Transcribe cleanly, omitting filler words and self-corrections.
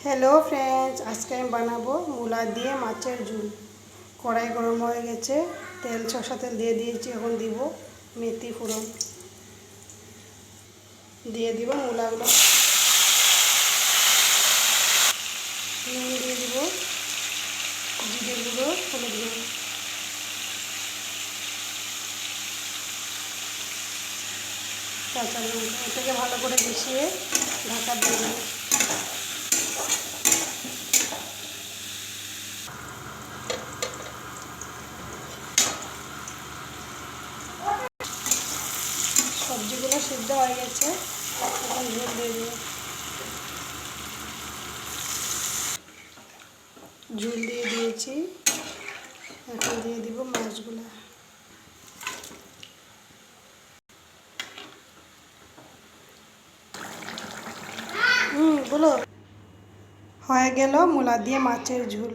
Hello friends, आज के बनाबो मूला दिए माछेर झोल। कड़ाई गरम हो गेছে, तेल सरषा तेल দিয়ে দিয়েছি। এখন দিব মেথি ফোড়ন, দিয়ে দিব মূলাগুলো, নুন দিয়ে দিব, জিরে গুঁড়ো, হলুদ গুঁড়ো, কাঁচা লঙ্কা। এটাকে ভালো করে মিশিয়ে ঢাকা দিয়ে দেব। সবজিগুলো সিদ্ধ হয়ে গেছে, এখন ঝোল দিয়ে দেবো। ঝোল দিয়ে দিয়েছি, এখন দিয়ে দিব মাছগুলো। বলো, হয়ে গেল মূলা দিয়ে মাছের ঝোল।